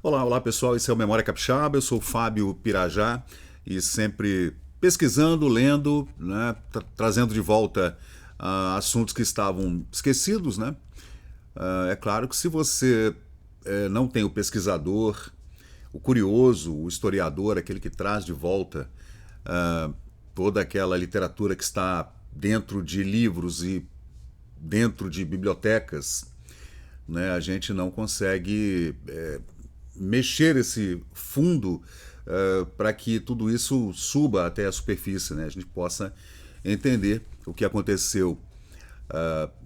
Olá, olá pessoal, esse é o Memória Capixaba, eu sou o Fábio Pirajá e sempre pesquisando, lendo, né, trazendo de volta assuntos que estavam esquecidos, né? É claro que se você não tem o pesquisador, o curioso, o historiador, aquele que traz de volta ah, toda aquela literatura que está dentro de livros e dentro de bibliotecas, né, a gente não consegue mexer esse fundo para que tudo isso suba até a superfície, né? A gente possa entender o que aconteceu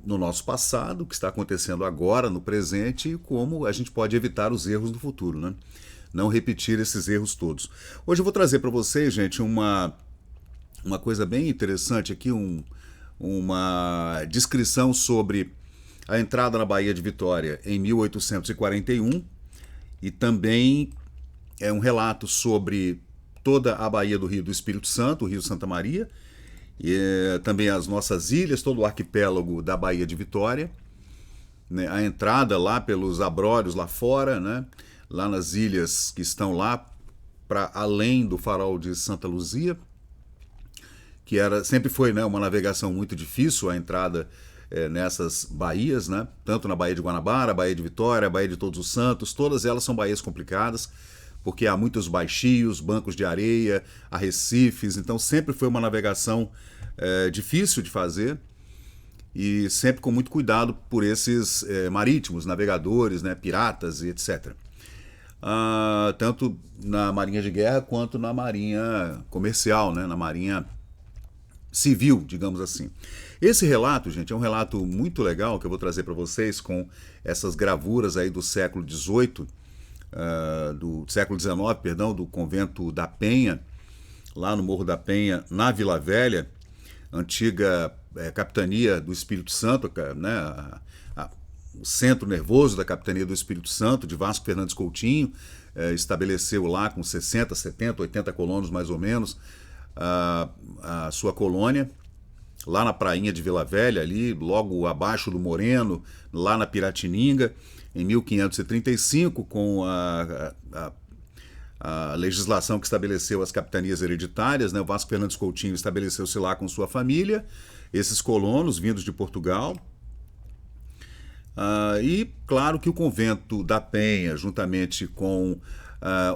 no nosso passado, o que está acontecendo agora, no presente, e como a gente pode evitar os erros do futuro, né? Não repetir esses erros todos. Hoje eu vou trazer para vocês, gente, uma coisa bem interessante aqui, uma descrição sobre a entrada na Baía de Vitória em 1841 e também é um relato sobre toda a Baía do Rio do Espírito Santo, o Rio Santa Maria, e também as nossas ilhas, todo o arquipélago da Baía de Vitória, né, a entrada lá pelos abrolhos lá fora, né, lá nas ilhas que estão lá para além do farol de Santa Luzia, que sempre foi, né, uma navegação muito difícil a entrada nessas baías, né? Tanto na Baía de Guanabara, Baía de Vitória, Baía de Todos os Santos, todas elas são baías complicadas, porque há muitos baixios, bancos de areia, arrecifes, então sempre foi uma navegação difícil de fazer e sempre com muito cuidado por esses marítimos, navegadores, né, piratas e etc. Tanto na marinha de guerra quanto na marinha comercial, né, na marinha civil, digamos assim. Esse relato, gente, é um relato muito legal que eu vou trazer para vocês com essas gravuras aí do século XVIII, do século XIX, perdão, do convento da Penha, lá no Morro da Penha, na Vila Velha, antiga capitania do Espírito Santo, né, o centro nervoso da capitania do Espírito Santo, de Vasco Fernandes Coutinho, estabeleceu lá com 60, 70, 80 colonos mais ou menos, a sua colônia, lá na prainha de Vila Velha, ali, logo abaixo do Moreno, lá na Piratininga, em 1535, com a legislação que estabeleceu as capitanias hereditárias, né? O Vasco Fernandes Coutinho estabeleceu-se lá com sua família, esses colonos vindos de Portugal. E claro que o convento da Penha, juntamente com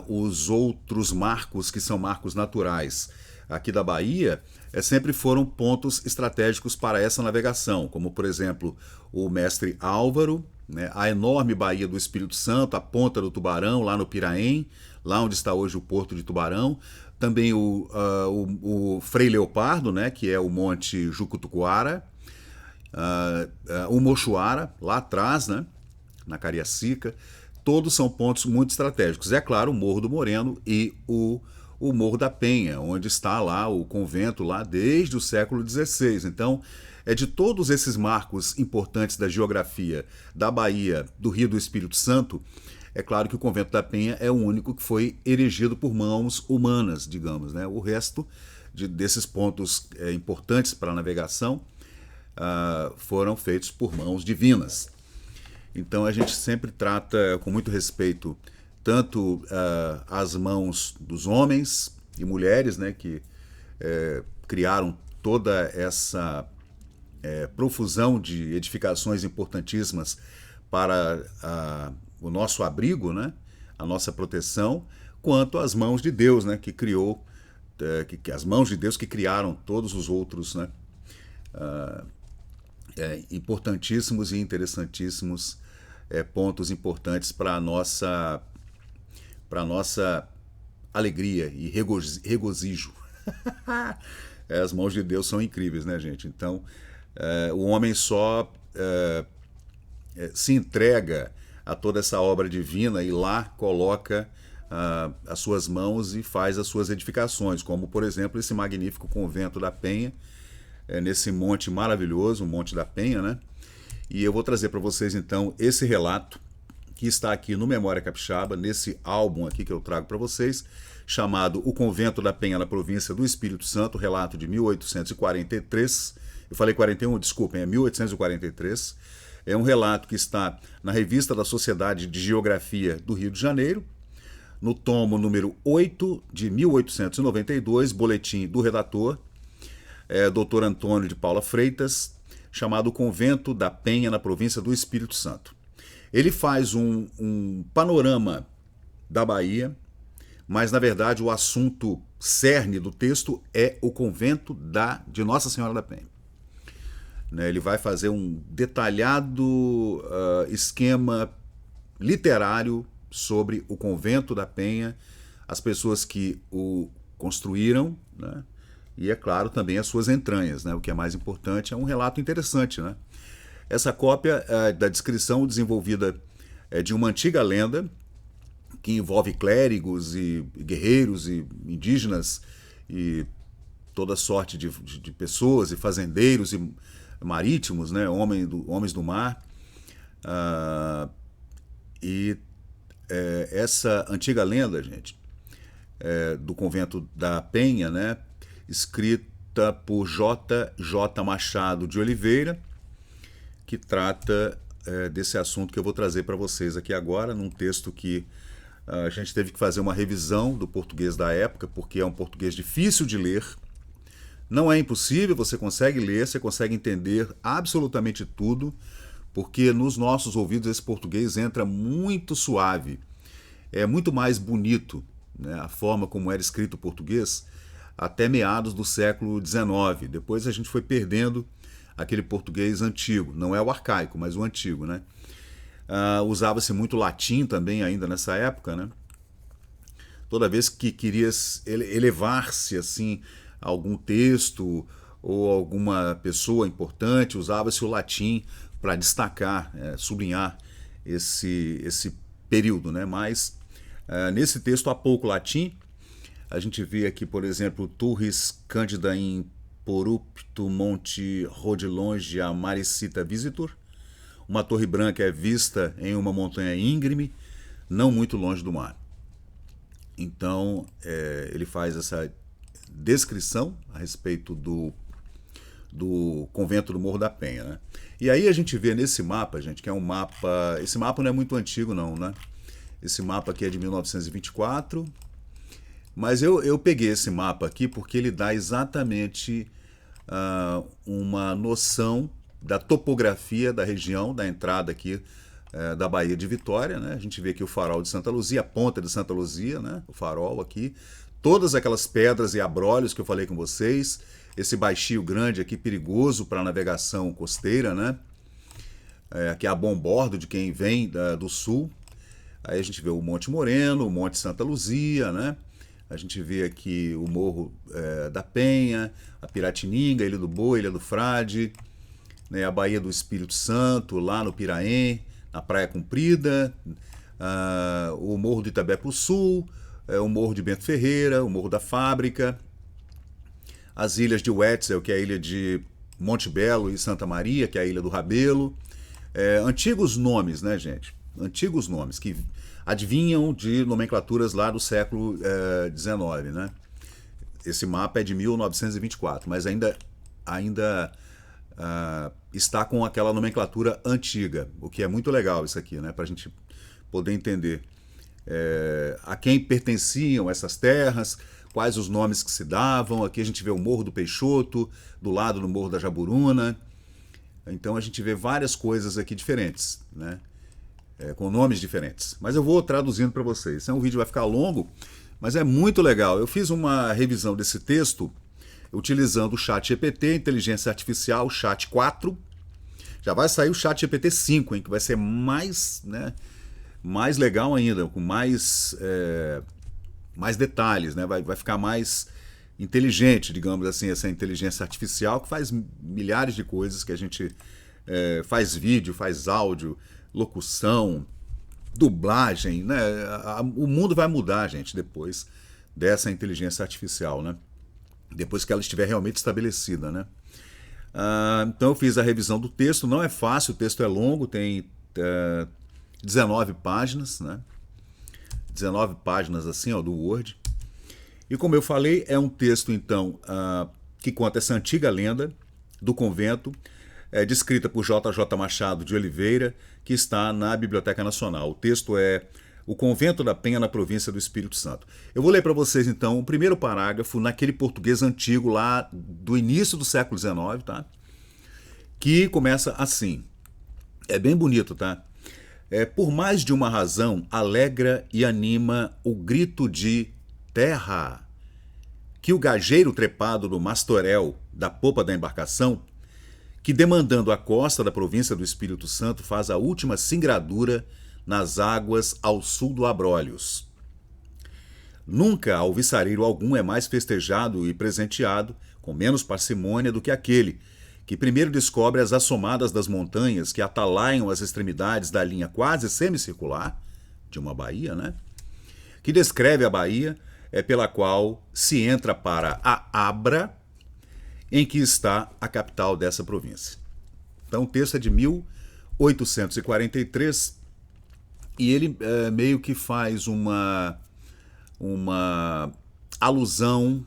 os outros marcos que são marcos naturais aqui da Bahia, sempre foram pontos estratégicos para essa navegação, como por exemplo o Mestre Álvaro, né, a enorme Baía do Espírito Santo, a Ponta do Tubarão, lá no Piraém, lá onde está hoje o Porto de Tubarão, também o Frei Leopardo, né, que é o Monte Jucutuquara, o Mochuara, lá atrás, né, na Cariacica, todos são pontos muito estratégicos. É claro, o Morro do Moreno e o Morro da Penha, onde está lá o convento lá desde o século XVI. Então, de todos esses marcos importantes da geografia da Bahia, do Rio do Espírito Santo, é claro que o convento da Penha é o único que foi erigido por mãos humanas, digamos, né? O resto desses pontos importantes para a navegação foram feitos por mãos divinas. Então a gente sempre trata com muito respeito tanto as mãos dos homens e mulheres, né, que criaram toda essa profusão de edificações importantíssimas para o nosso abrigo, né, a nossa proteção, quanto as mãos de Deus, né, que criou, as mãos de Deus que criaram todos os outros, né, importantíssimos e interessantíssimos pontos importantes para a nossa alegria e regozijo. As mãos de Deus são incríveis, né, gente? Então, o homem só se entrega a toda essa obra divina e lá coloca as suas mãos e faz as suas edificações, como, por exemplo, esse magnífico convento da Penha, nesse monte maravilhoso, o Monte da Penha, né? E eu vou trazer para vocês, então, esse relato que está aqui no Memória Capixaba, nesse álbum aqui que eu trago para vocês, chamado O Convento da Penha na Província do Espírito Santo, relato de 1843. Eu falei 41, desculpem, é 1843. É um relato que está na Revista da Sociedade de Geografia do Rio de Janeiro, no tomo número 8 de 1892, boletim do redator, Dr. Antônio de Paula Freitas, chamado Convento da Penha, na província do Espírito Santo. Ele faz um panorama da Bahia, mas na verdade o assunto cerne do texto é o convento de Nossa Senhora da Penha. Ele vai fazer um detalhado esquema literário sobre o convento da Penha, as pessoas que o construíram, né? E, é claro, também as suas entranhas, né? O que é mais importante, é um relato interessante, né? Essa cópia da descrição desenvolvida de uma antiga lenda que envolve clérigos e guerreiros e indígenas e toda sorte de pessoas e fazendeiros e marítimos, né? Homens do mar. Essa antiga lenda, gente, do convento da Penha, né? Escrita por J. Machado de Oliveira, que trata desse assunto que eu vou trazer para vocês aqui agora, num texto que a gente teve que fazer uma revisão do português da época, porque é um português difícil de ler. Não é impossível, você consegue ler, você consegue entender absolutamente tudo, porque nos nossos ouvidos esse português entra muito suave. É muito mais bonito, né, a forma como era escrito o português até meados do século XIX. Depois a gente foi perdendo aquele português antigo, não é o arcaico, mas o antigo, né? Usava-se muito latim também ainda nessa época, né? Toda vez que querias elevar-se assim a algum texto ou alguma pessoa importante, usava-se o latim para destacar, sublinhar esse período, né? Mas nesse texto há pouco latim. A gente vê aqui, por exemplo, Turris Cândida in Porupto Monte Rodilonge a Maricita Visitor. Uma torre branca é vista em uma montanha íngreme, não muito longe do mar. Então, ele faz essa descrição a respeito do convento do Morro da Penha, né? E aí a gente vê nesse mapa, gente, que é um mapa... Esse mapa não é muito antigo, não, né? Esse mapa aqui é de 1924... Mas eu peguei esse mapa aqui porque ele dá exatamente uma noção da topografia da região, da entrada aqui da Baía de Vitória, né? A gente vê aqui o farol de Santa Luzia, a ponta de Santa Luzia, né? O farol aqui, todas aquelas pedras e abrolhos que eu falei com vocês, esse baixio grande aqui, perigoso para a navegação costeira, né? Aqui é a bombordo de quem vem do sul. Aí a gente vê o Monte Moreno, o Monte Santa Luzia, né? A gente vê aqui o Morro da Penha, a Piratininga, a Ilha do Boi, a Ilha do Frade, né, a Baía do Espírito Santo, lá no Piraém, na Praia Comprida, o Morro do Itabé pro Sul, o Morro de Bento Ferreira, o Morro da Fábrica, as ilhas de Wetzel, que é a ilha de Monte Belo, e Santa Maria, que é a Ilha do Rabelo. Antigos nomes, né, gente? Antigos nomes que adivinham de nomenclaturas lá do século XIX, né? Esse mapa é de 1924, mas ainda está com aquela nomenclatura antiga, o que é muito legal isso aqui, né? Para a gente poder entender a quem pertenciam essas terras, quais os nomes que se davam. Aqui a gente vê o Morro do Peixoto, do lado do Morro da Jaburuna. Então a gente vê várias coisas aqui diferentes, né? Com nomes diferentes. Mas eu vou traduzindo para vocês. Esse vídeo vai ficar longo, mas é muito legal. Eu fiz uma revisão desse texto utilizando o ChatGPT, inteligência artificial, Chat 4. Já vai sair o ChatGPT 5, hein, que vai ser mais, né, mais legal ainda, com mais detalhes, né? Vai ficar mais inteligente, digamos assim, essa inteligência artificial que faz milhares de coisas que a gente faz vídeo, faz áudio, locução, dublagem, né? O mundo vai mudar, gente, depois dessa inteligência artificial, né? Depois que ela estiver realmente estabelecida, né? Então eu fiz a revisão do texto. Não é fácil, o texto é longo, tem 19 páginas, né? 19 páginas assim, ó, do Word. E como eu falei, é um texto, então, que conta essa antiga lenda do convento. descrita por J.J. Machado de Oliveira, que está na Biblioteca Nacional. O texto é O Convento da Penha na Província do Espírito Santo. Eu vou ler para vocês, então, o primeiro parágrafo naquele português antigo lá do início do século XIX, tá? Que começa assim. É bem bonito, tá? Por mais de uma razão, alegra e anima o grito de terra, que o gajeiro trepado no mastorel da popa da embarcação, que demandando a costa da província do Espírito Santo, faz a última singradura nas águas ao sul do Abrolhos. Nunca alviçareiro algum é mais festejado e presenteado, com menos parcimônia, do que aquele que primeiro descobre as assomadas das montanhas que atalaiam as extremidades da linha quase semicircular de uma baía, né? Que descreve a baía pela qual se entra para a Abra, em que está a capital dessa província. Então o texto é de 1843 e ele meio que faz uma alusão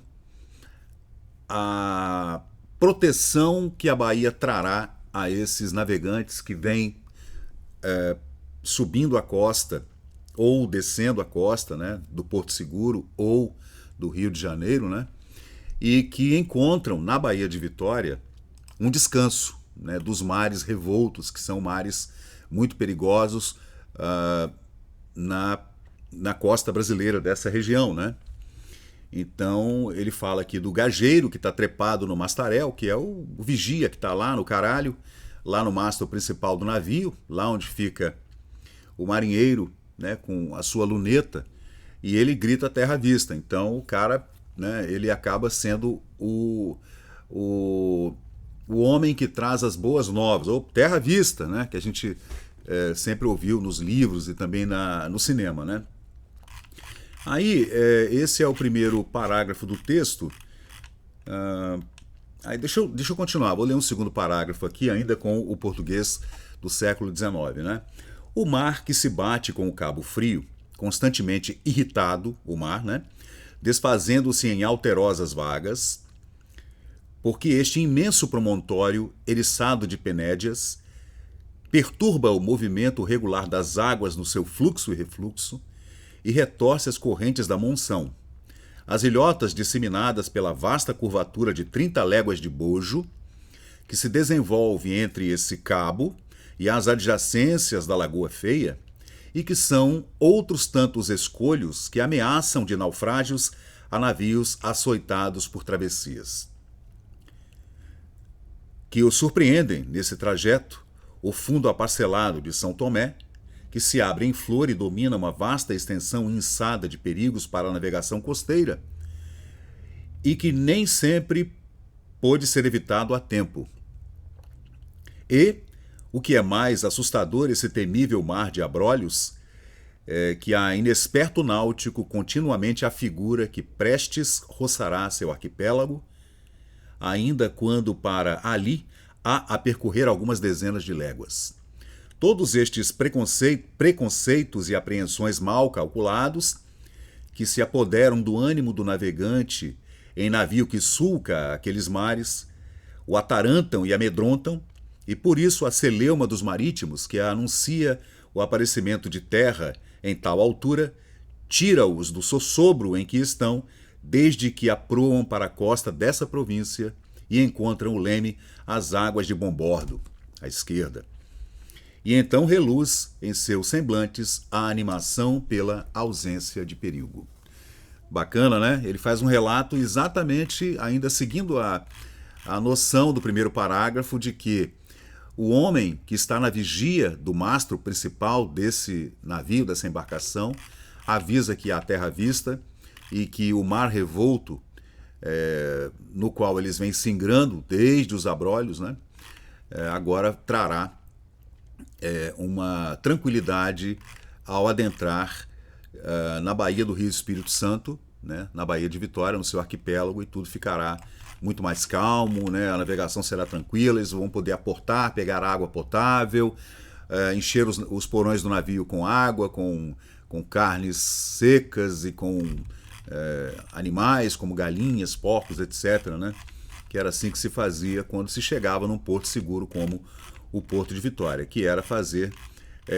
à proteção que a Bahia trará a esses navegantes que vêm subindo a costa ou descendo a costa, né, do Porto Seguro ou do Rio de Janeiro, né, e que encontram na Baía de Vitória um descanso, né, dos mares revoltos, que são mares muito perigosos na costa brasileira dessa região, né? Então ele fala aqui do gajeiro que está trepado no mastarel, que é o vigia que está lá no caralho, lá no mastro principal do navio, lá onde fica o marinheiro, né, com a sua luneta, e ele grita terra à vista. Então o cara, né, ele acaba sendo o homem que traz as boas novas, ou terra à vista, né, que a gente sempre ouviu nos livros e também no cinema, né? Aí, esse é o primeiro parágrafo do texto. Aí deixa eu continuar, vou ler um segundo parágrafo aqui, ainda com o português do século XIX, né? O mar que se bate com o Cabo Frio, constantemente irritado, o mar, né? Desfazendo-se em alterosas vagas, porque este imenso promontório, eriçado de penédias, perturba o movimento regular das águas no seu fluxo e refluxo e retorce as correntes da monção. As ilhotas disseminadas pela vasta curvatura de 30 léguas de bojo, que se desenvolve entre esse cabo e as adjacências da Lagoa Feia, e que são outros tantos escolhos que ameaçam de naufrágios a navios açoitados por travessias. Que o surpreendem nesse trajeto o fundo aparcelado de São Tomé, que se abre em flor e domina uma vasta extensão inçada de perigos para a navegação costeira, e que nem sempre pôde ser evitado a tempo. E, o que é mais assustador, esse temível mar de abrolhos, que a inexperto náutico continuamente afigura que prestes roçará seu arquipélago, ainda quando para ali há a percorrer algumas dezenas de léguas. Todos estes preconceitos e apreensões mal calculados, que se apoderam do ânimo do navegante em navio que sulca aqueles mares, o atarantam e amedrontam, e por isso a celeuma dos marítimos, que anuncia o aparecimento de terra em tal altura, tira-os do sossobro em que estão, desde que aproam para a costa dessa província e encontram o leme às águas de bombordo, à esquerda. E então reluz em seus semblantes a animação pela ausência de perigo. Bacana, né? Ele faz um relato exatamente, ainda seguindo a noção do primeiro parágrafo, de que o homem que está na vigia do mastro principal desse navio, dessa embarcação, avisa que há terra à vista e que o mar revolto, no qual eles vêm singrando desde os abrolhos, né, agora trará uma tranquilidade ao adentrar na Baía do Rio Espírito Santo, né, na Baía de Vitória, no seu arquipélago, e tudo ficará muito mais calmo, né, a navegação será tranquila, eles vão poder aportar, pegar água potável, encher os porões do navio com água, com carnes secas e com animais como galinhas, porcos, etc., né, que era assim que se fazia quando se chegava num porto seguro como o Porto de Vitória, que era fazer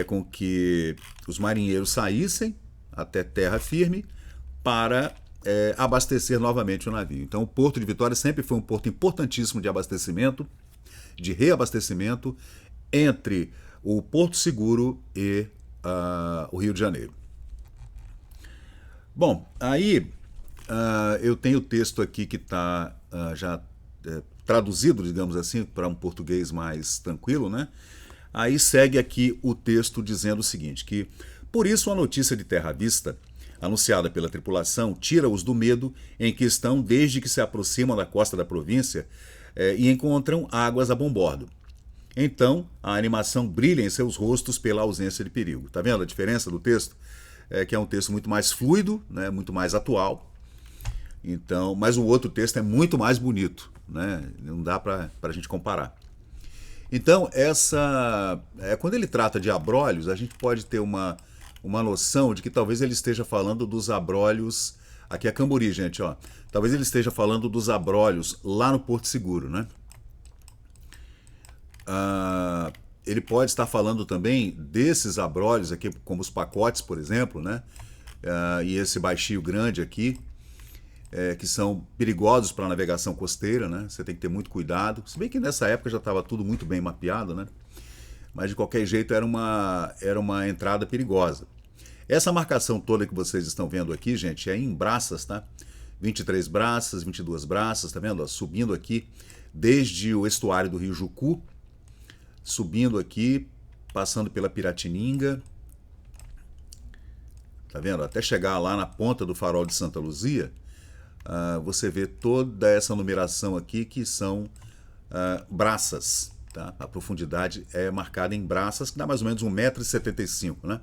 com que os marinheiros saíssem até terra firme para abastecer novamente o navio. Então o Porto de Vitória sempre foi um porto importantíssimo de abastecimento, de reabastecimento entre o Porto Seguro e o Rio de Janeiro. Bom, aí eu tenho o texto aqui que está já traduzido, digamos assim, para um português mais tranquilo, né? Aí segue aqui o texto dizendo o seguinte, que por isso a notícia de terra à vista, anunciada pela tripulação, tira-os do medo em que estão desde que se aproximam da costa da província e encontram águas a bom bordo. Então, a animação brilha em seus rostos pela ausência de perigo. Tá vendo a diferença do texto? Que é um texto muito mais fluido, né, muito mais atual. Então, mas o outro texto é muito mais bonito, né? Não dá para a gente comparar. Então, quando ele trata de abrolhos, a gente pode ter uma noção de que talvez ele esteja falando dos abrolhos. Aqui é Cambori, gente, ó. Talvez ele esteja falando dos abrolhos lá no Porto Seguro, né? Ele pode estar falando também desses abrolhos aqui, como os pacotes, por exemplo, né? E esse baixio grande aqui, que são perigosos para a navegação costeira, né? Você tem que ter muito cuidado. Se bem que nessa época já estava tudo muito bem mapeado, né? Mas de qualquer jeito era uma entrada perigosa. Essa marcação toda que vocês estão vendo aqui, gente, é em braças, tá? 23 braças, 22 braças, tá vendo? Subindo aqui desde o estuário do Rio Jucu, subindo aqui, passando pela Piratininga, tá vendo? Até chegar lá na ponta do farol de Santa Luzia, você vê toda essa numeração aqui que são braças, tá? A profundidade é marcada em braças, que dá mais ou menos 1,75 m, né?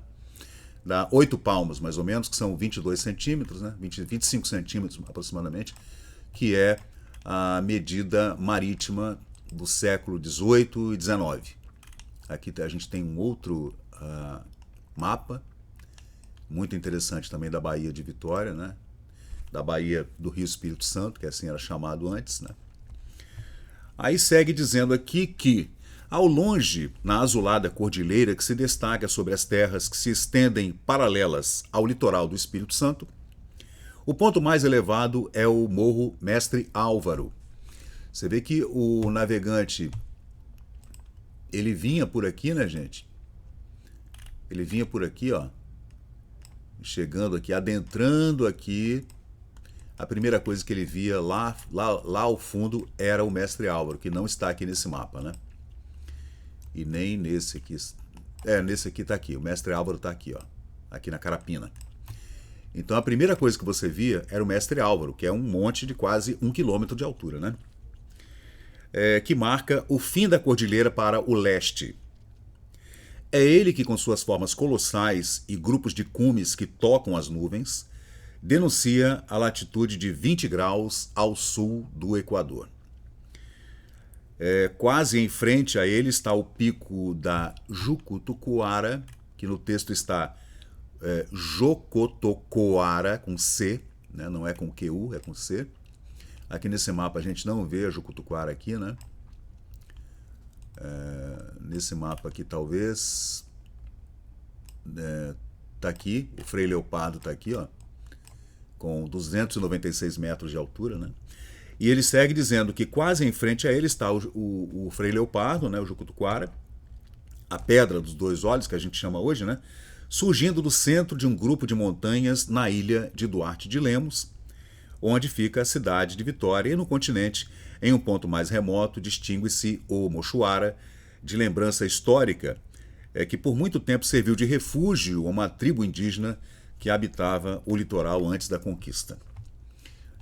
Dá 8 palmos, mais ou menos, que são 22 centímetros, né? 25 centímetros aproximadamente, que é a medida marítima do século XVIII e XIX. Aqui a gente tem um outro mapa, muito interessante também da Baía de Vitória, né? Da Baía do Rio Espírito Santo, que assim era chamado antes, né? Aí segue dizendo aqui que, ao longe, na azulada cordilheira que se destaca sobre as terras que se estendem paralelas ao litoral do Espírito Santo, o ponto mais elevado é o Morro Mestre Álvaro. Você vê que o navegante, ele vinha por aqui, né, gente? Ele vinha por aqui, ó, chegando aqui, adentrando aqui. A primeira coisa que ele via lá ao fundo era o Mestre Álvaro, que não está aqui nesse mapa, né? E nem nesse aqui. Nesse aqui está aqui. O Mestre Álvaro está aqui, ó, aqui na Carapina. Então a primeira coisa que você via era o Mestre Álvaro, que é um monte de quase 1 quilômetro de altura, né? Que marca o fim da cordilheira para o leste. É ele que, com suas formas colossais e grupos de cumes que tocam as nuvens, denuncia a latitude de 20 graus ao sul do Equador. Quase em frente a ele está o pico da Jucutuquara, que no texto está Jocotocoara, com C, né? Não é com QU, é com C. Aqui nesse mapa a gente não vê a Jucutuquara aqui, né? Nesse mapa aqui talvez tá aqui, o Frei Leopardo tá aqui, ó, com 296 metros de altura, né? E ele segue dizendo que quase em frente a ele está o Frei Leopardo, né, o Jucutuquara, a Pedra dos Dois Olhos, que a gente chama hoje, né, surgindo do centro de um grupo de montanhas na ilha de Duarte de Lemos, onde fica a cidade de Vitória, e no continente, em um ponto mais remoto, distingue-se o Mochuara, de lembrança histórica, que por muito tempo serviu de refúgio a uma tribo indígena que habitava o litoral antes da conquista.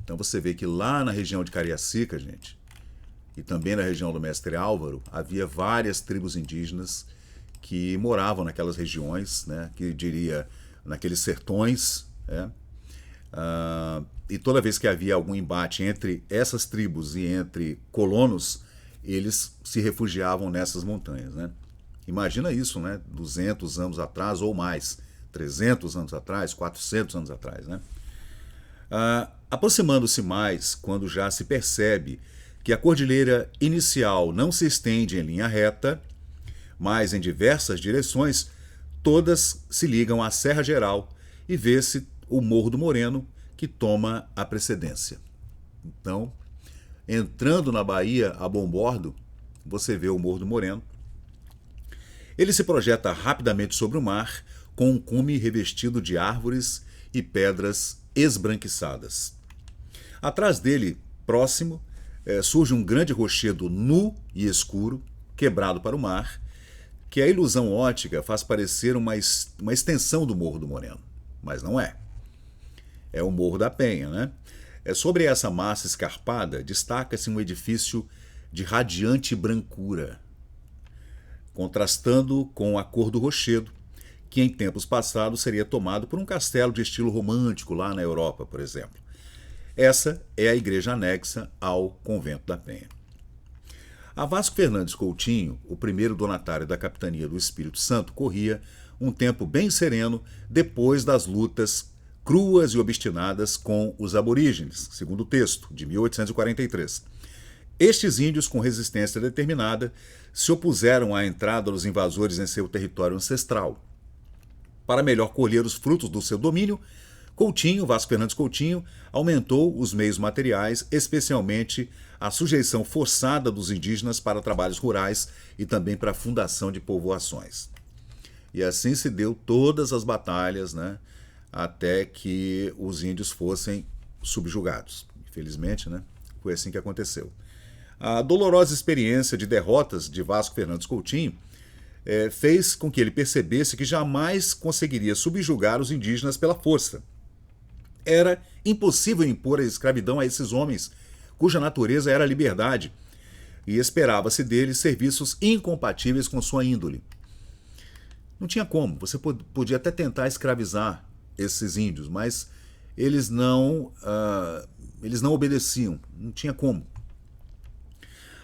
Então você vê que lá na região de Cariacica, gente, e também na região do Mestre Álvaro, havia várias tribos indígenas que moravam naquelas regiões, né, que diria, naqueles sertões, né? E toda vez que havia algum embate entre essas tribos e entre colonos, eles se refugiavam nessas montanhas, né? Imagina isso, né? 200 anos atrás ou mais, 300 anos atrás, 400 anos atrás, né? Aproximando-se mais, quando já se percebe que a cordilheira inicial não se estende em linha reta, mas em diversas direções, todas se ligam à Serra Geral e vê-se o Morro do Moreno, que toma a precedência. Então, entrando na Bahia a bom bordo, você vê o Morro do Moreno. Ele se projeta rapidamente sobre o mar, com um cume revestido de árvores e pedras esbranquiçadas. Atrás dele, próximo, surge um grande rochedo nu e escuro, quebrado para o mar, que a ilusão óptica faz parecer uma extensão do Morro do Moreno. Mas não é. É o Morro da Penha, né? Sobre essa massa escarpada, destaca-se um edifício de radiante brancura, contrastando com a cor do rochedo, que em tempos passados seria tomado por um castelo de estilo romântico lá na Europa, por exemplo. Essa é a igreja anexa ao Convento da Penha. A Vasco Fernandes Coutinho, o primeiro donatário da capitania do Espírito Santo, corria um tempo bem sereno depois das lutas cruas e obstinadas com os aborígenes, segundo o texto, de 1843. Estes índios, com resistência determinada, se opuseram à entrada dos invasores em seu território ancestral. Para melhor colher os frutos do seu domínio, Vasco Fernandes Coutinho, aumentou os meios materiais, especialmente a sujeição forçada dos indígenas para trabalhos rurais e também para a fundação de povoações. E assim se deu todas as batalhas, né, até que os índios fossem subjugados. Infelizmente, né, foi assim que aconteceu. A dolorosa experiência de derrotas de Vasco Fernandes Coutinho fez com que ele percebesse que jamais conseguiria subjugar os indígenas pela força. Era impossível impor a escravidão a esses homens, cuja natureza era a liberdade, e esperava-se deles serviços incompatíveis com sua índole. Não tinha como, você podia até tentar escravizar esses índios, mas eles não obedeciam, não tinha como.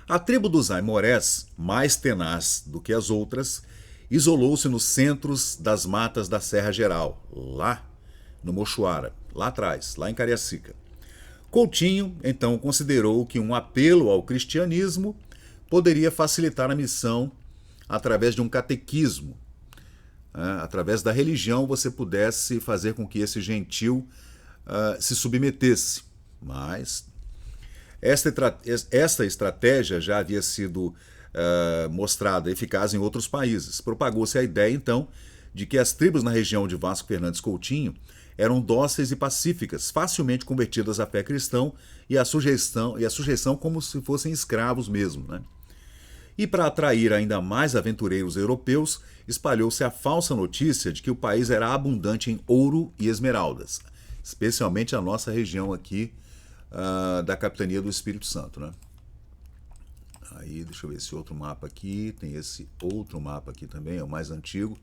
A tribo dos Aimorés, mais tenaz do que as outras, isolou-se nos centros das matas da Serra Geral, lá no Mochuara, lá atrás, lá em Cariacica. Coutinho, então, considerou que um apelo ao cristianismo poderia facilitar a missão através de um catequismo. Através da religião você pudesse fazer com que esse gentil se submetesse. Mas esta estratégia já havia sido mostrada eficaz em outros países. Propagou-se a ideia, então, de que as tribos na região de Vasco Fernandes Coutinho eram dóceis e pacíficas, facilmente convertidas à fé cristã e à sujeição como se fossem escravos mesmo, né? E para atrair ainda mais aventureiros europeus, espalhou-se a falsa notícia de que o país era abundante em ouro e esmeraldas, especialmente a nossa região aqui da capitania do Espírito Santo, né? Aí, deixa eu ver esse outro mapa aqui, tem esse outro mapa aqui também, é o mais antigo.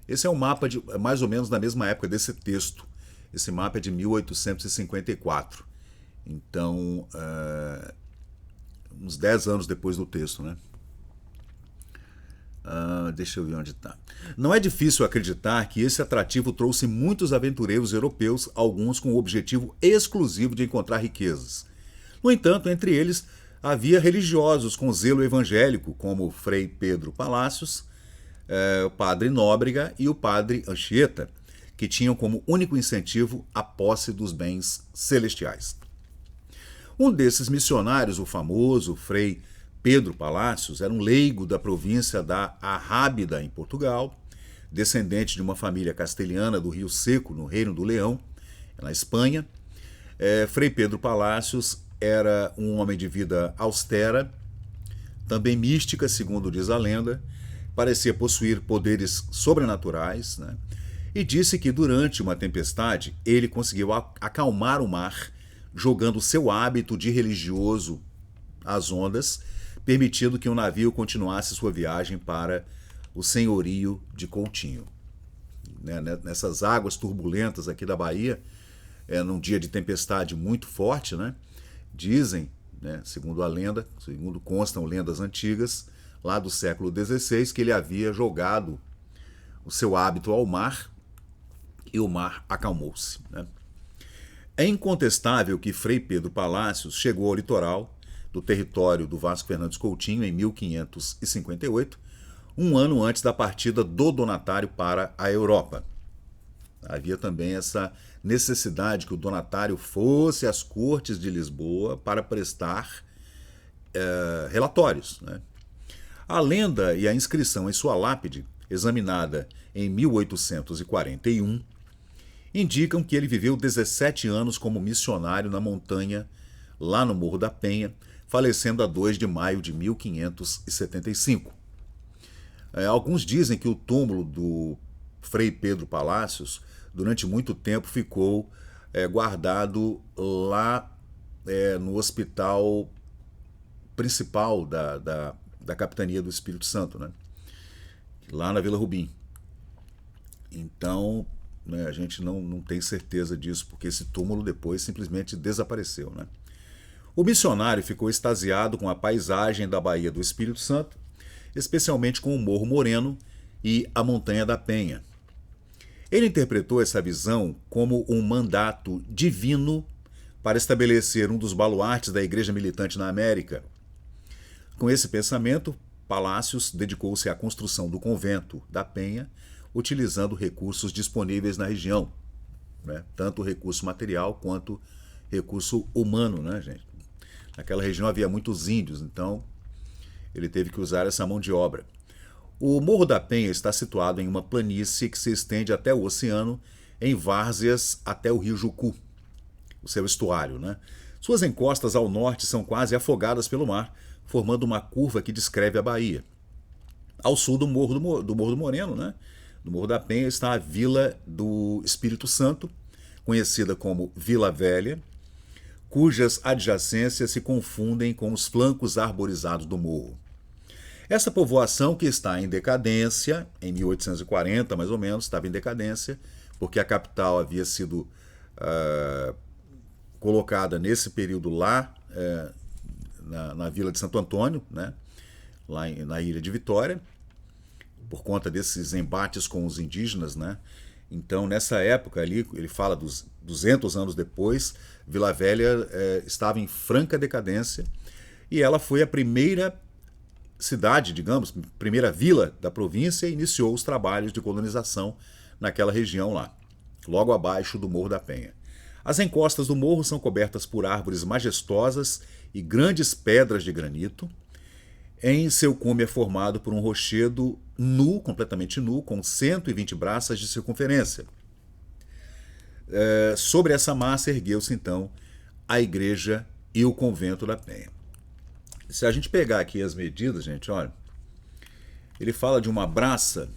Esse é um mapa de mais ou menos da mesma época desse texto. Esse mapa é de 1854. Então, uns 10 anos depois do texto, né? Deixa eu ver onde está. Não é difícil acreditar que esse atrativo trouxe muitos aventureiros europeus, alguns com o objetivo exclusivo de encontrar riquezas. No entanto, entre eles havia religiosos com zelo evangélico, como o Frei Pedro Palácios, o padre Nóbrega e o padre Anchieta, que tinham como único incentivo a posse dos bens celestiais. Um desses missionários, o famoso Frei Pedro Palácios, era um leigo da província da Arrábida, em Portugal, descendente de uma família castelhana do Rio Seco, no Reino do Leão, na Espanha. Frei Pedro Palácios era um homem de vida austera, também mística, segundo diz a lenda, parecia possuir poderes sobrenaturais, né? E disse que durante uma tempestade ele conseguiu acalmar o mar, jogando seu hábito de religioso às ondas, permitindo que o navio continuasse sua viagem para o senhorio de Coutinho. Nessas águas turbulentas aqui da Bahia, num dia de tempestade muito forte, né? Dizem, né, segundo a lenda, segundo constam lendas antigas, lá do século XVI, que ele havia jogado o seu hábito ao mar e o mar acalmou-se, né? É incontestável que Frei Pedro Palácios chegou ao litoral do território do Vasco Fernandes Coutinho em 1558, um ano antes da partida do donatário para a Europa. Havia também essa necessidade que o donatário fosse às cortes de Lisboa para prestar relatórios. Né? A lenda e a inscrição em sua lápide, examinada em 1841, indicam que ele viveu 17 anos como missionário na montanha, lá no Morro da Penha, falecendo a 2 de maio de 1575. Alguns dizem que o túmulo do Frei Pedro Palácios, durante muito tempo, ficou guardado lá no hospital principal da Capitania do Espírito Santo, né? Lá na Vila Rubim. Então, né, a gente não tem certeza disso, porque esse túmulo depois simplesmente desapareceu. Né? O missionário ficou extasiado com a paisagem da Baía do Espírito Santo, especialmente com o Morro Moreno e a Montanha da Penha. Ele interpretou essa visão como um mandato divino para estabelecer um dos baluartes da Igreja militante na América. Com esse pensamento, Palácios dedicou-se à construção do convento da Penha, utilizando recursos disponíveis na região, né? Tanto recurso material quanto recurso humano, né, gente? Naquela região havia muitos índios, então ele teve que usar essa mão de obra. O Morro da Penha está situado em uma planície que se estende até o oceano, em várzeas até o rio Jucu, o seu estuário, né? Suas encostas ao norte são quase afogadas pelo mar, formando uma curva que descreve a baía. Ao sul do Morro do Moreno, né? No Morro da Penha está a Vila do Espírito Santo, conhecida como Vila Velha, cujas adjacências se confundem com os flancos arborizados do morro. Essa povoação, que está em decadência, em 1840 mais ou menos, estava em decadência, porque a capital havia sido colocada nesse período lá, na Vila de Santo Antônio, né? Lá na Ilha de Vitória, por conta desses embates com os indígenas, né? Então, nessa época ali, ele fala dos 200 anos depois, Vila Velha estava em franca decadência e ela foi a primeira cidade, digamos, primeira vila da província e iniciou os trabalhos de colonização naquela região lá, logo abaixo do Morro da Penha. As encostas do morro são cobertas por árvores majestosas e grandes pedras de granito. Em seu cume é formado por um rochedo nu, completamente nu, com 120 braças de circunferência. Sobre essa massa ergueu-se então a igreja e o convento da Penha. Se a gente pegar aqui as medidas, gente, olha, ele fala de uma braça,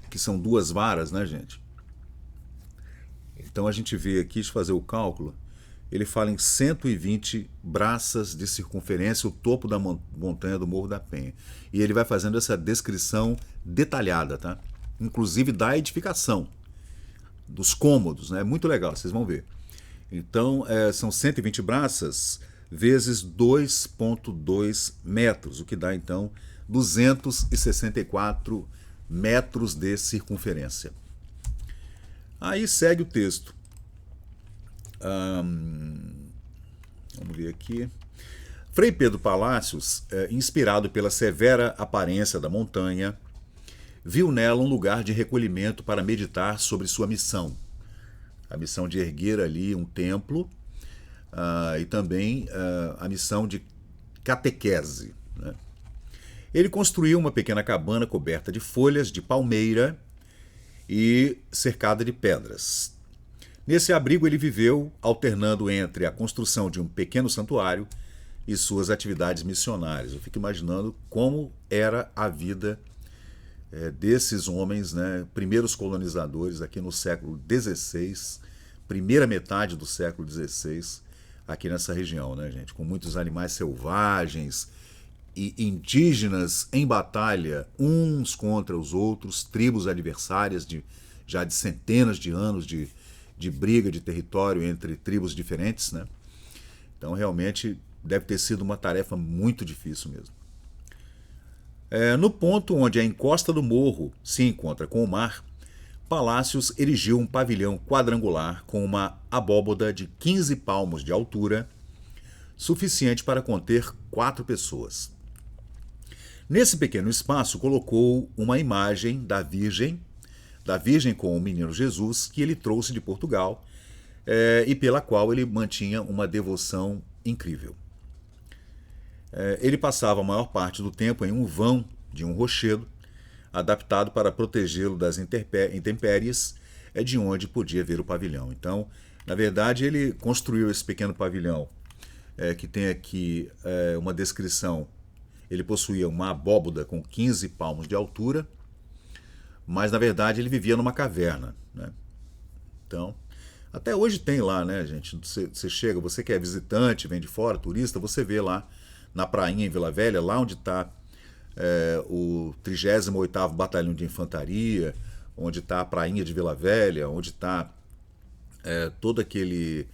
que são 2 varas, né, gente? Então a gente vê aqui, deixa eu fazer o cálculo, ele fala em 120 braças de circunferência, o topo da montanha do Morro da Penha. E ele vai fazendo essa descrição detalhada, tá? Inclusive da edificação, dos cômodos, né? Muito legal, vocês vão ver. Então, são 120 braças vezes 2,2 metros, o que dá, então, 264 metros de circunferência. Aí segue o texto. Vamos ver aqui. Frei Pedro Palácios, inspirado pela severa aparência da montanha, viu nela um lugar de recolhimento para meditar sobre sua missão. A missão de erguer ali um templo e também a missão de catequese. Né? Ele construiu uma pequena cabana coberta de folhas de palmeira e cercada de pedras. Nesse abrigo ele viveu, alternando entre a construção de um pequeno santuário e suas atividades missionárias. Eu fico imaginando como era a vida desses homens, né, primeiros colonizadores aqui no século XVI, primeira metade do século XVI, aqui nessa região, né, gente? Com muitos animais selvagens e indígenas em batalha uns contra os outros, tribos adversárias já de centenas de anos de briga de território entre tribos diferentes, né? Então, realmente, deve ter sido uma tarefa muito difícil mesmo. No ponto onde a encosta do morro se encontra com o mar, Palácios erigiu um pavilhão quadrangular com uma abóboda de 15 palmos de altura, suficiente para conter 4 pessoas. Nesse pequeno espaço colocou uma imagem da Virgem com o menino Jesus, que ele trouxe de Portugal e pela qual ele mantinha uma devoção incrível. Ele passava a maior parte do tempo em um vão de um rochedo, adaptado para protegê-lo das intempéries, de onde podia ver o pavilhão. Então, na verdade, ele construiu esse pequeno pavilhão, que tem aqui uma descrição. Ele possuía uma abóboda com 15 palmos de altura, mas na verdade ele vivia numa caverna, né? Então, até hoje tem lá, né, gente? Você chega, você que é visitante, vem de fora, turista, você vê lá na prainha em Vila Velha, lá onde está o 38º Batalhão de Infantaria, onde está a prainha de Vila Velha, onde está todo aquele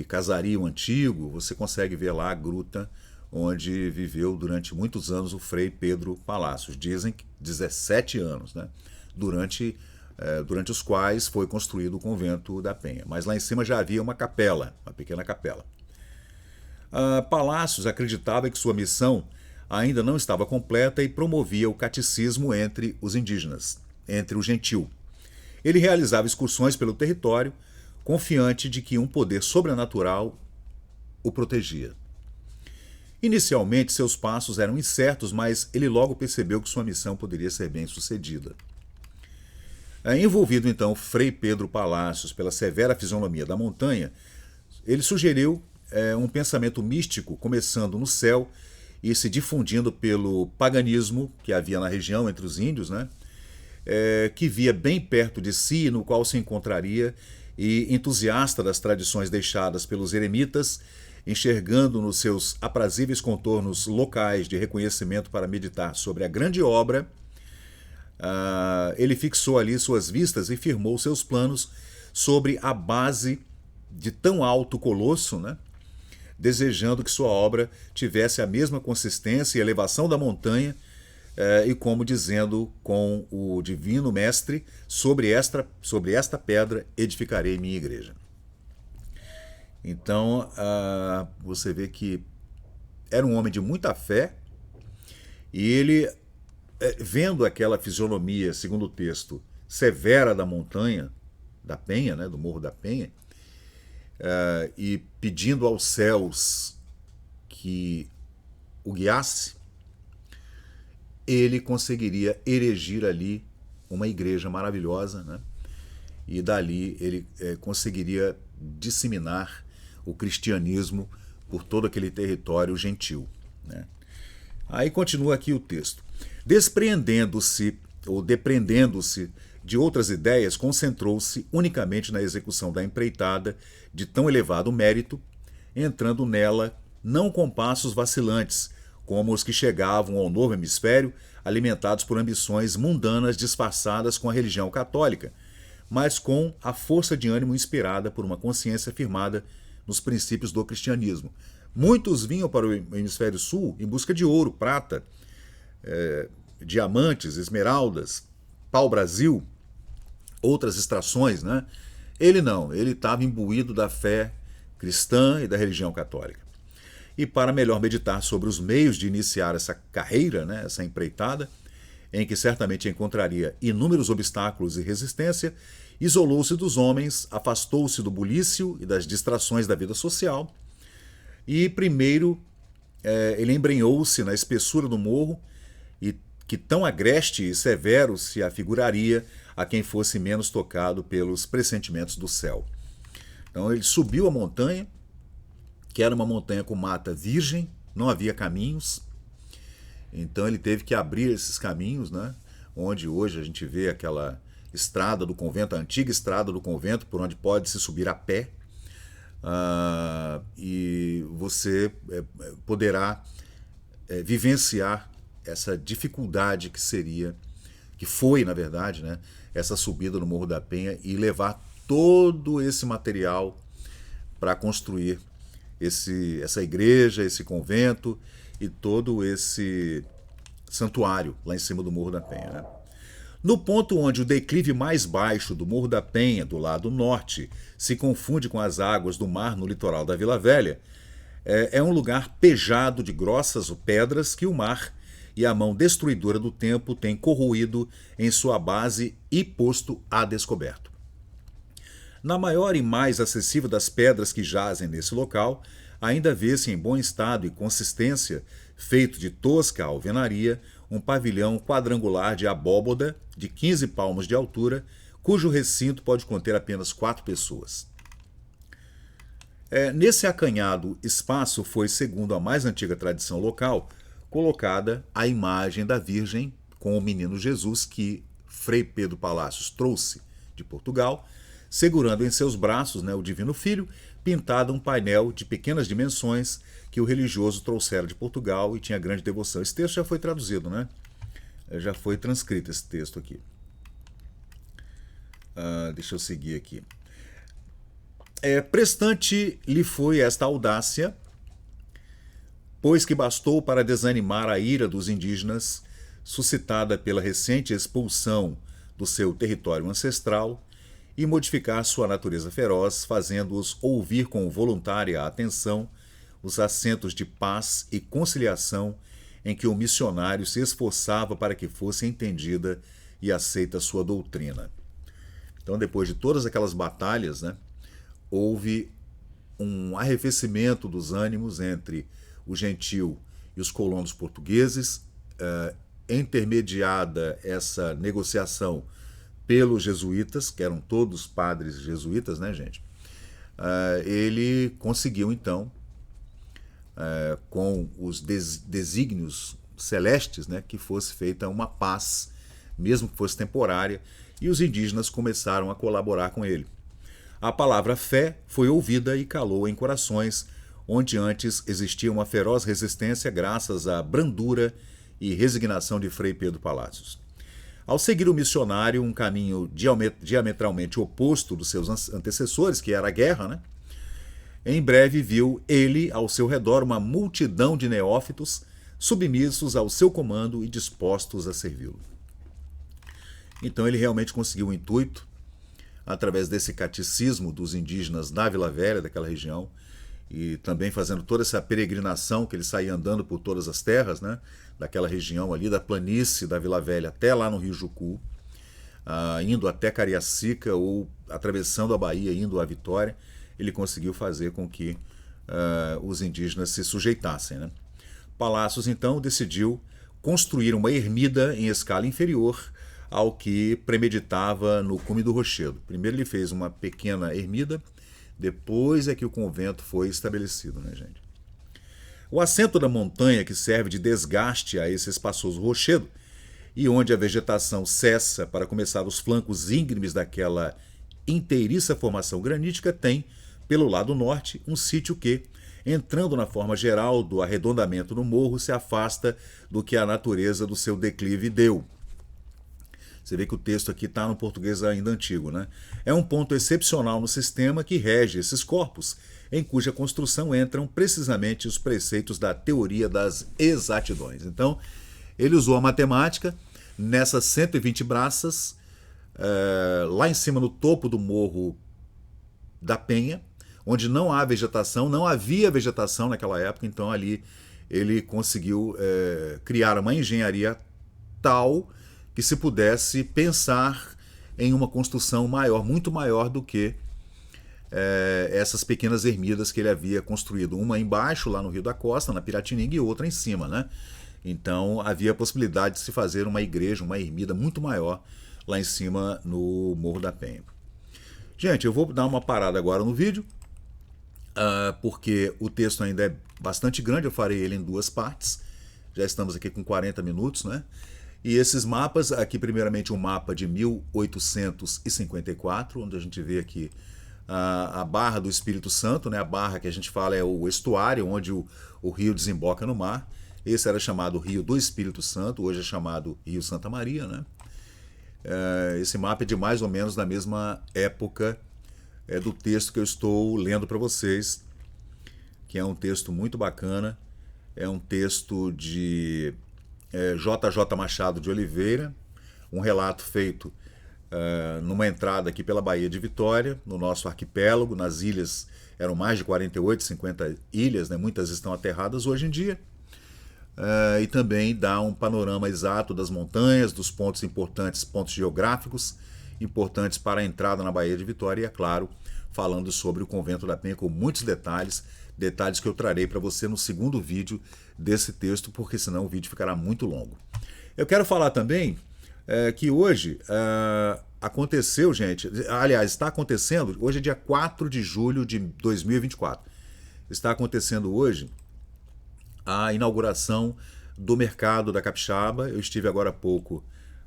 casario antigo. Você consegue ver lá a gruta onde viveu durante muitos anos o Frei Pedro Palacios. Dizem que 17 anos, né? Durante os quais foi construído o convento da Penha. Mas lá em cima já havia uma capela, uma pequena capela. Palacios acreditava que sua missão ainda não estava completa e promovia o catecismo entre os indígenas, entre o gentil. Ele realizava excursões pelo território, confiante de que um poder sobrenatural o protegia. Inicialmente, seus passos eram incertos, mas ele logo percebeu que sua missão poderia ser bem sucedida. Envolvido então Frei Pedro Palacios pela severa fisionomia da montanha, ele sugeriu um pensamento místico começando no céu e se difundindo pelo paganismo que havia na região entre os índios, né? Que via bem perto de si, no qual se encontraria, e entusiasta das tradições deixadas pelos eremitas, enxergando nos seus aprazíveis contornos locais de reconhecimento para meditar sobre a grande obra, ele fixou ali suas vistas e firmou seus planos sobre a base de tão alto colosso, né? Desejando que sua obra tivesse a mesma consistência e elevação da montanha, e como dizendo com o divino mestre, sobre esta pedra edificarei minha igreja. Então, você vê que era um homem de muita fé, e ele, vendo aquela fisionomia, segundo o texto, severa da montanha, da Penha, né, do Morro da Penha, e pedindo aos céus que o guiasse, ele conseguiria erigir ali uma igreja maravilhosa, né? E dali ele conseguiria disseminar o cristianismo por todo aquele território gentil, né? Aí continua aqui o texto. Depreendendo-se de outras ideias, concentrou-se unicamente na execução da empreitada de tão elevado mérito, entrando nela não com passos vacilantes, como os que chegavam ao novo hemisfério, alimentados por ambições mundanas disfarçadas com a religião católica, mas com a força de ânimo inspirada por uma consciência firmada nos princípios do cristianismo. Muitos vinham para o hemisfério sul em busca de ouro, prata, diamantes, esmeraldas, pau-brasil, outras extrações, né? Ele não, ele estava imbuído da fé cristã e da religião católica. E para melhor meditar sobre os meios de iniciar essa carreira, né, essa empreitada, em que certamente encontraria inúmeros obstáculos e resistência, isolou-se dos homens, afastou-se do bulício e das distrações da vida social, e primeiro ele embrenhou-se na espessura do morro, e que tão agreste e severo se afiguraria a quem fosse menos tocado pelos pressentimentos do céu. Então ele subiu a montanha, que era uma montanha com mata virgem, não havia caminhos, então ele teve que abrir esses caminhos, né? Onde hoje a gente vê aquela estrada do convento, a antiga estrada do convento, por onde pode se subir a pé, e você poderá vivenciar essa dificuldade que foi, na verdade, né, essa subida no Morro da Penha e levar todo esse material para construir essa igreja, esse convento e todo esse santuário lá em cima do Morro da Penha, né? No ponto onde o declive mais baixo do Morro da Penha, do lado norte, se confunde com as águas do mar no litoral da Vila Velha, é um lugar pejado de grossas pedras que o mar e a mão destruidora do tempo têm corroído em sua base e posto a descoberto. Na maior e mais acessível das pedras que jazem nesse local, ainda vê-se em bom estado e consistência, feito de tosca alvenaria, um pavilhão quadrangular de abóboda de 15 palmos de altura, cujo recinto pode conter apenas 4 pessoas. Nesse acanhado espaço foi, segundo a mais antiga tradição local, colocada a imagem da Virgem com o menino Jesus que Frei Pedro Palacios trouxe de Portugal, segurando em seus braços, o Divino Filho, pintado um painel de pequenas dimensões que o religioso trouxera de Portugal e tinha grande devoção. Esse texto já foi traduzido, já foi transcrito esse texto aqui. Deixa eu seguir aqui. Prestante lhe foi esta audácia, pois que bastou para desanimar a ira dos indígenas, suscitada pela recente expulsão do seu território ancestral, e modificar sua natureza feroz, fazendo-os ouvir com voluntária atenção os acentos de paz e conciliação em que o missionário se esforçava para que fosse entendida e aceita sua doutrina. Então, depois de todas aquelas batalhas, houve um arrefecimento dos ânimos entre o gentil e os colonos portugueses, intermediada essa negociação pelos jesuítas, que eram todos padres jesuítas, gente? Ele conseguiu, então, com os desígnios celestes, que fosse feita uma paz, mesmo que fosse temporária, e os indígenas começaram a colaborar com ele. A palavra fé foi ouvida e calou em corações onde antes existia uma feroz resistência graças à brandura e resignação de Frei Pedro Palacios. Ao seguir o missionário um caminho diametralmente oposto dos seus antecessores, que era a guerra, em breve viu ele ao seu redor uma multidão de neófitos submissos ao seu comando e dispostos a servi-lo. Então ele realmente conseguiu o intuito, através desse catecismo dos indígenas da Vila Velha, daquela região, e também fazendo toda essa peregrinação que ele saía andando por todas as terras, daquela região ali, da planície da Vila Velha até lá no Rio Jucu, indo até Cariacica ou atravessando a Bahia, indo à Vitória, ele conseguiu fazer com que os indígenas se sujeitassem. Palacios, então, decidiu construir uma ermida em escala inferior ao que premeditava no cume do Rochedo. Primeiro ele fez uma pequena ermida, depois é que o convento foi estabelecido, gente? O assento da montanha que serve de desgaste a esse espaçoso rochedo e onde a vegetação cessa para começar os flancos íngremes daquela inteiriça formação granítica tem, pelo lado norte, um sítio que, entrando na forma geral do arredondamento no morro, se afasta do que a natureza do seu declive deu. Você vê que o texto aqui está no português ainda antigo, É um ponto excepcional no sistema que rege esses corpos, em cuja construção entram precisamente os preceitos da teoria das exatidões. Então, ele usou a matemática nessas 120 braças, lá em cima no topo do Morro da Penha, onde não há vegetação, não havia vegetação naquela época, então ali ele conseguiu criar uma engenharia tal que se pudesse pensar em uma construção maior, muito maior do que essas pequenas ermidas que ele havia construído. Uma embaixo, lá no Rio da Costa, na Piratininga, e outra em cima, Então havia a possibilidade de se fazer uma igreja, uma ermida muito maior lá em cima no Morro da Penha. Gente, eu vou dar uma parada agora no vídeo, porque o texto ainda é bastante grande, eu farei ele em 2 partes. Já estamos aqui com 40 minutos, E esses mapas, aqui primeiramente um mapa de 1854, onde a gente vê aqui a Barra do Espírito Santo, A barra que a gente fala é o estuário, onde o rio desemboca no mar. Esse era chamado Rio do Espírito Santo, hoje é chamado Rio Santa Maria, Esse mapa é de mais ou menos da mesma época do texto que eu estou lendo para vocês, que é um texto muito bacana, é um texto de J.J. Machado de Oliveira, um relato feito numa entrada aqui pela Baía de Vitória, no nosso arquipélago. Nas ilhas eram mais de 48, 50 ilhas, né? Muitas estão aterradas hoje em dia. E também dá um panorama exato das montanhas, dos pontos importantes, pontos geográficos importantes para a entrada na Baía de Vitória e, é claro, falando sobre o Convento da Penha com muitos detalhes, detalhes que eu trarei para você no segundo vídeo desse texto, porque senão o vídeo ficará muito longo. Eu quero falar também que hoje aconteceu, gente, aliás, está acontecendo, hoje é dia 4 de julho de 2024, está acontecendo hoje a inauguração do Mercado da Capixaba. Eu estive agora há pouco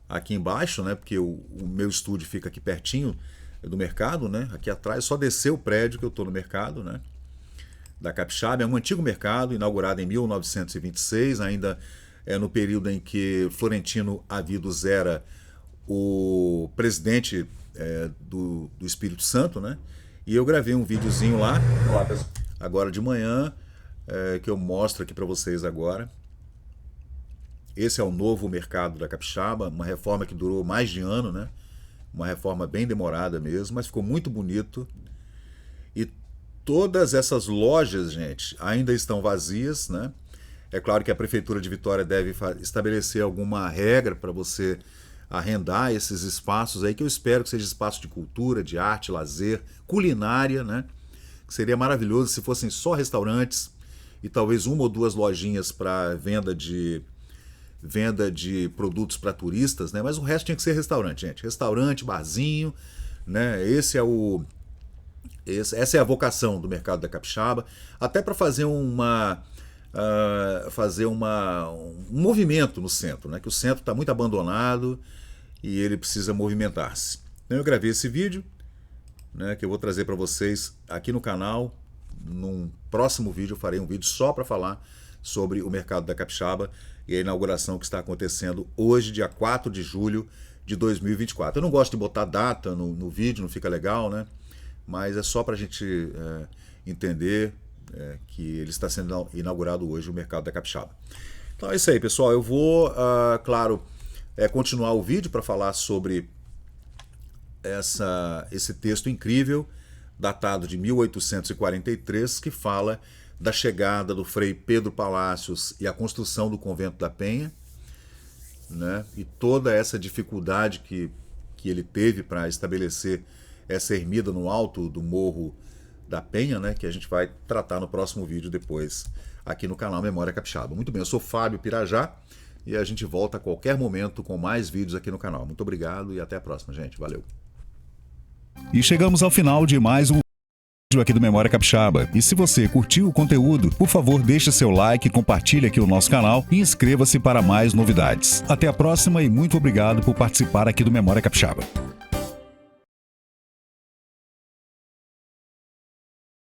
aqui embaixo, né, porque o meu estúdio fica aqui pertinho do mercado, né, aqui atrás, só descer o prédio que eu estou no mercado, né, da Capixaba. É um antigo mercado, inaugurado em 1926, ainda no período em que Florentino Avidos era o presidente do Espírito Santo, né, e eu gravei um videozinho lá, agora de manhã, que eu mostro aqui para vocês agora. Esse é o novo Mercado da Capixaba, uma reforma que durou mais de ano, né? Uma reforma bem demorada mesmo, mas ficou muito bonito. E todas essas lojas, gente, ainda estão vazias, né? É claro que a Prefeitura de Vitória deve estabelecer alguma regra para você arrendar esses espaços aí, que eu espero que seja espaço de cultura, de arte, lazer, culinária, né? Que seria maravilhoso se fossem só restaurantes e talvez uma ou duas lojinhas para venda de produtos para turistas, né? Mas o resto tinha que ser restaurante, gente. Restaurante, barzinho, né? Essa é a vocação do Mercado da Capixaba, até para fazer um movimento no centro, né? Que o centro está muito abandonado e ele precisa movimentar-se. Então eu gravei esse vídeo, né, que eu vou trazer para vocês aqui no canal. Num próximo vídeo eu farei um vídeo só para falar sobre o Mercado da Capixaba e a inauguração que está acontecendo hoje, dia 4 de julho de 2024. Eu não gosto de botar data no vídeo, não fica legal, né? Mas é só para a gente entender que ele está sendo inaugurado hoje, o Mercado da Capixaba. Então é isso aí, pessoal. Eu vou, claro, continuar o vídeo para falar sobre esse texto incrível, datado de 1843, que fala da chegada do Frei Pedro Palácios e a construção do Convento da Penha, né? E toda essa dificuldade que ele teve para estabelecer essa ermida no alto do Morro da Penha, né? Que a gente vai tratar no próximo vídeo depois, aqui no canal Memória Capixaba. Muito bem, eu sou Fábio Pirajá e a gente volta a qualquer momento com mais vídeos aqui no canal. Muito obrigado e até a próxima, gente. Valeu! E chegamos ao final de mais um vídeo aqui do Memória Capixaba. E se você curtiu o conteúdo, por favor deixe seu like, compartilhe aqui o nosso canal e inscreva-se para mais novidades. Até a próxima e muito obrigado por participar aqui do Memória Capixaba.